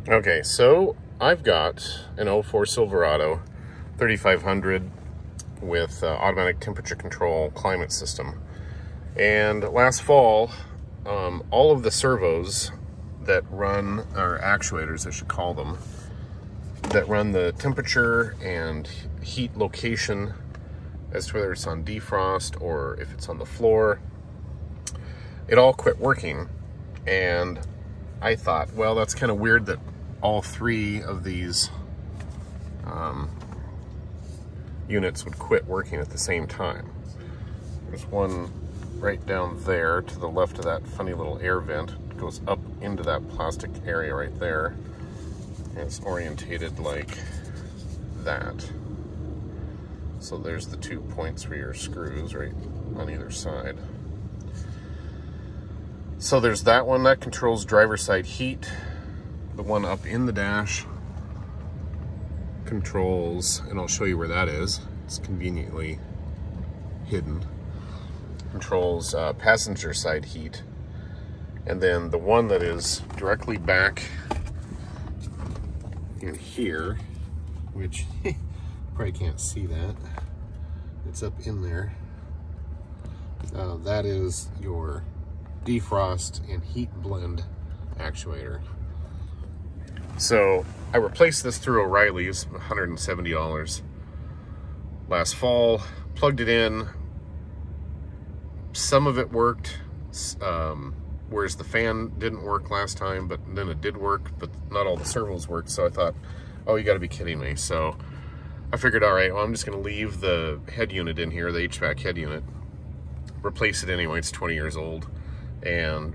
Okay, so I've got an 04 Silverado 3500 with automatic temperature control climate system. And last fall, all of the servos that run, or actuators I should call them, that run the temperature and heat location as to whether it's on defrost or if it's on the floor, it all quit working. And I thought, well, that's kind of weird that all three of these units would quit working at the same time. There's one right down there to the left of that funny little air vent. It goes up into that plastic area right there. And it's orientated like that. So there's the 2 points for your screws right on either side. So there's that one that controls driver's side heat. The one up in the dash controls, and I'll show you where that is. It's conveniently hidden. Controls passenger side heat. And then the one that is directly back in here, which you probably can't see that. It's up in there. That is your defrost and heat blend actuator. So I replaced this through O'Reilly's, $170 last fall, plugged it in. Some of it worked, whereas the fan didn't work last time, but then it did work, but not all the servos worked. So I thought, oh, you gotta be kidding me. So I figured, all right, well, I'm just gonna leave the head unit in here, the HVAC head unit, replace it anyway, it's 20 years old, and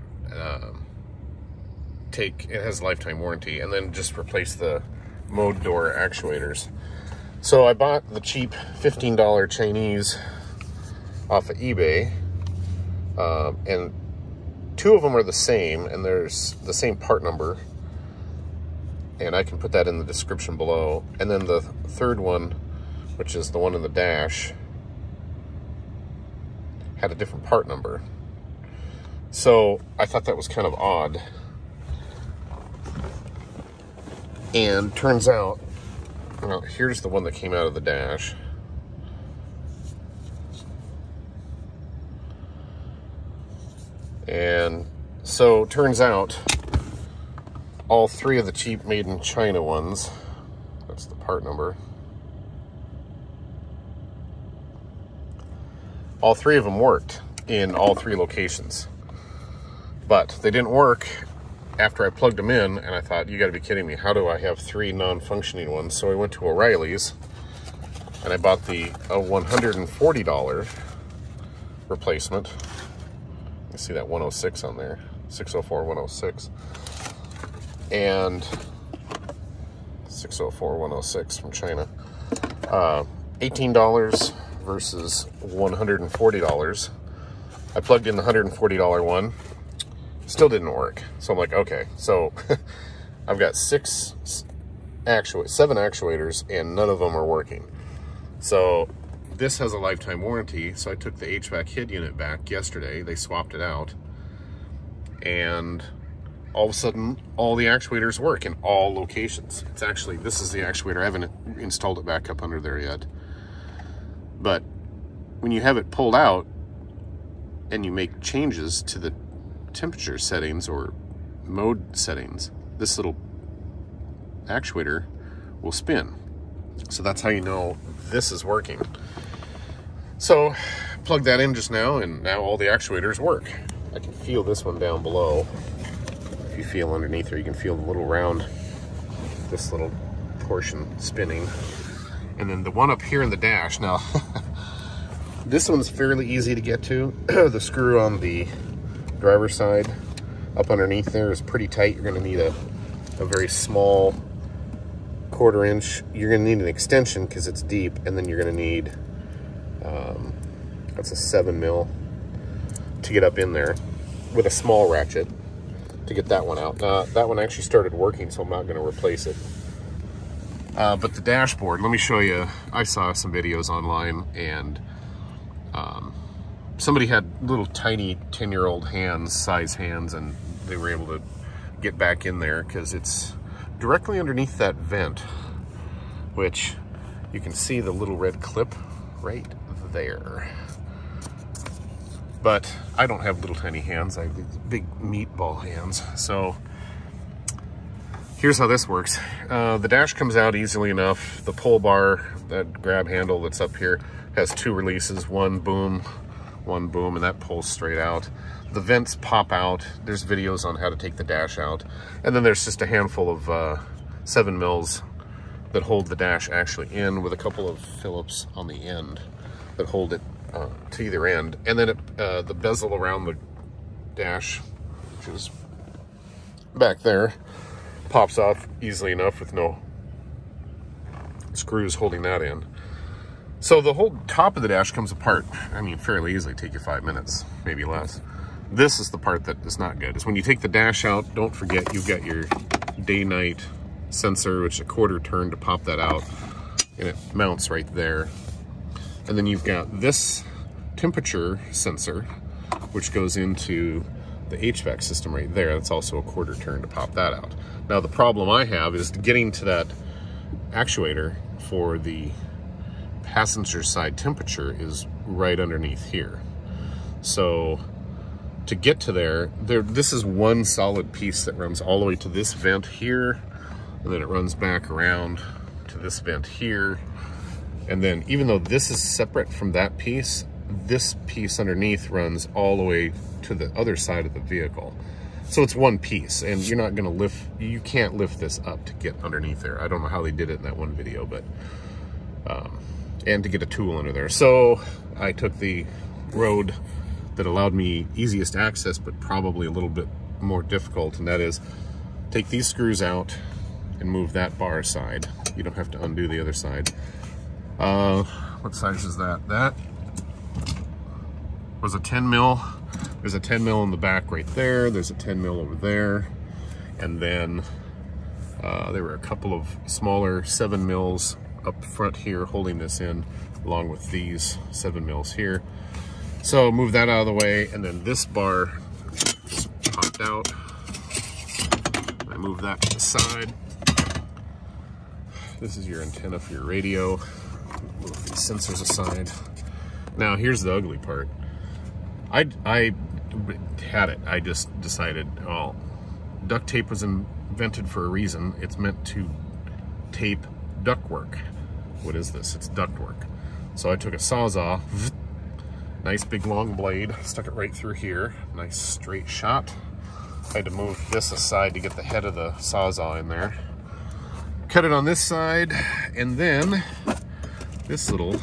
it has a lifetime warranty, and then just replace the mode door actuators. So I bought the cheap $15 Chinese off of eBay, and two of them are the same, and there's the same part number, and I can put that in the description below. And then the third one, which is the one in the dash, had a different part number. So I thought that was kind of odd. And turns out, well, here's the one that came out of the dash. And so turns out all three of the cheap made in China ones, that's the part number, all three of them worked in all three locations. But they didn't work after I plugged them in, and I thought, you gotta be kidding me. How do I have three non-functioning ones? So I went to O'Reilly's and I bought the $140 replacement. You see that 106 on there, 604 106, and 604 106 from China. $18 versus $140. I plugged in the $140 one. Still didn't work. So I'm like, okay, so I've got seven actuators and none of them are working. So this has a lifetime warranty. So I took the HVAC head unit back yesterday. They swapped it out, and all of a sudden all the actuators work in all locations. It's actually, this is the actuator. I haven't installed it back up under there yet. But when you have it pulled out and you make changes to the temperature settings or mode settings, this little actuator will spin. So that's how you know this is working. So plug that in just now, and now all the actuators work. I can feel this one down below. If you feel underneath there, you can feel the little round, this little portion spinning. And then the one up here in the dash, now this one's fairly easy to get to. The screw on the driver's side up underneath there is pretty tight. You're going to need a very small 1/4 inch. You're going to need an extension because it's deep, and then you're going to need that's a 7 mil to get up in there with a small ratchet to get that one out. That one actually started working, so I'm not going to replace it. But the dashboard, let me show you. I saw some videos online, and somebody had little tiny 10-year-old size hands, and they were able to get back in there because it's directly underneath that vent, which you can see the little red clip right there. But I don't have little tiny hands, I have these big meatball hands. So here's how this works. The dash comes out easily enough. The pull bar, that grab handle that's up here, has two releases, one boom, and that pulls straight out. The vents pop out. There's videos on how to take the dash out. And then there's just a handful of 7 mils that hold the dash actually in, with a couple of Phillips on the end that hold it to either end. And then the bezel around the dash, which is back there, pops off easily enough with no screws holding that in. So the whole top of the dash comes apart, I mean, fairly easily. Take you 5 minutes, maybe less. This is the part that is not good, is when you take the dash out, don't forget you've got your day-night sensor, which is a quarter turn to pop that out, and it mounts right there. And then you've got this temperature sensor, which goes into the HVAC system right there. That's also a quarter turn to pop that out. Now the problem I have is getting to that actuator for the passenger side temperature is right underneath here. So to get to there, this is one solid piece that runs all the way to this vent here, and then it runs back around to this vent here. And then even though this is separate from that piece, this piece underneath runs all the way to the other side of the vehicle. So it's one piece, and you're not gonna lift, you can't lift this up to get underneath there. I don't know how they did it in that one video, but, and to get a tool under there. So I took the road that allowed me easiest access, but probably a little bit more difficult, and that is take these screws out and move that bar aside. You don't have to undo the other side. What size is that? That was a 10 mil. There's a 10 mil in the back right there. There's a 10 mil over there. And then there were a couple of smaller 7 mils up front here holding this in, along with these 7 mils here. So move that out of the way, and then this bar just popped out. I move that to the side. This is your antenna for your radio. Move these sensors aside. Now here's the ugly part. I had it. I just decided, oh, duct tape was invented for a reason. It's meant to tape ductwork. What is this? It's ductwork. So I took a Sawzall, nice big long blade, stuck it right through here. Nice straight shot. I had to move this aside to get the head of the Sawzall in there. Cut it on this side, and then this little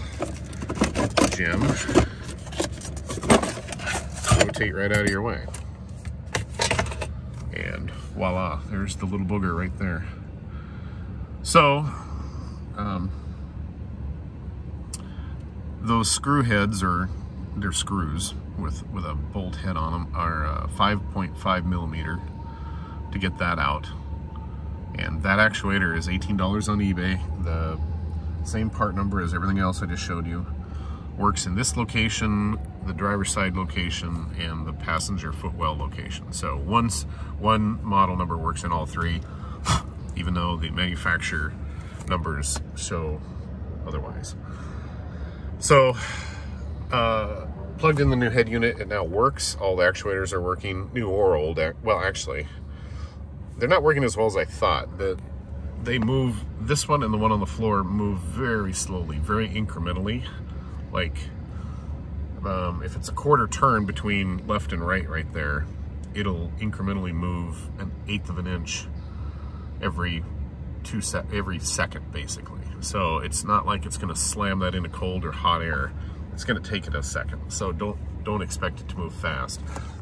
gem, rotate right out of your way. And voila, there's the little booger right there. So, those screw heads, or they're screws with a bolt head on them, are 5.5 millimeter to get that out. And that actuator is $18 on eBay. The same part number as everything else I just showed you. Works in this location, the driver's side location, and the passenger footwell location. So one model number works in all three, even though the manufacturer numbers show otherwise. So, plugged in the new head unit, it now works. All the actuators are working, new or old. Well, actually, they're not working as well as I thought. They move, this one and the one on the floor move very slowly, very incrementally. Like, if it's a quarter turn between left and right there, it'll incrementally move 1/8 of an inch every second, basically. So it's not like it's gonna slam that into cold or hot air. It's gonna take it a second. So don't expect it to move fast.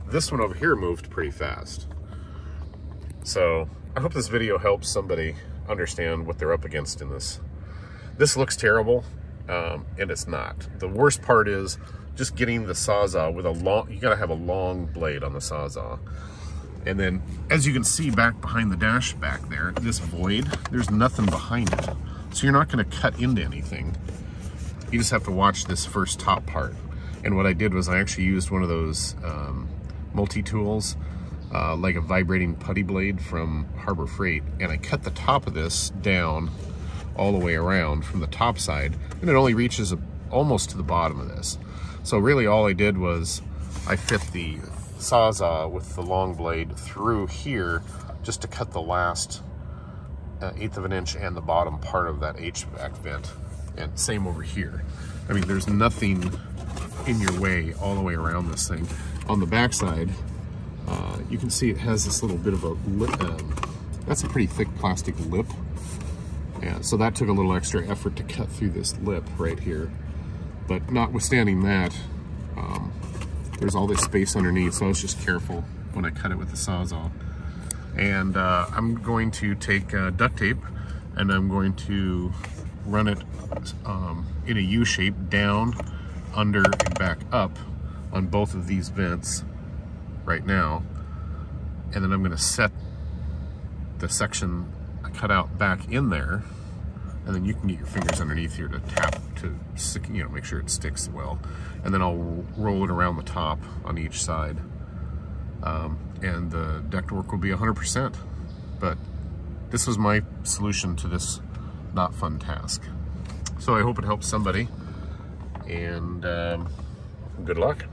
This one over here moved pretty fast. So I hope this video helps somebody understand what they're up against in this. This looks terrible, and it's not. The worst part is just getting the Sawzall with you gotta have a long blade on the Sawzall. And then, as you can see back behind the dash back there, this void, there's nothing behind it. So you're not gonna cut into anything. You just have to watch this first top part. And what I did was I actually used one of those multi-tools like a vibrating putty blade from Harbor Freight, and I cut the top of this down all the way around from the top side, and it only reaches almost to the bottom of this. So really all I did was I fit the Sawzall with the long blade through here just to cut the last 1/8 of an inch and the bottom part of that HVAC vent. And same over here. I mean, there's nothing in your way all the way around this thing. On the back side, you can see it has this little bit of a lip. That's a pretty thick plastic lip. Yeah, so that took a little extra effort to cut through this lip right here. But notwithstanding that, there's all this space underneath, so I was just careful when I cut it with the Sawzall. And I'm going to take duct tape, and I'm going to run it in a U shape down, under, and back up on both of these vents right now. And then I'm going to set the section I cut out back in there, and then you can get your fingers underneath here to tap to, you know, make sure it sticks well. And then I'll roll it around the top on each side, and the ductwork will be 100%. But this was my solution to this not fun task. So I hope it helps somebody, and good luck.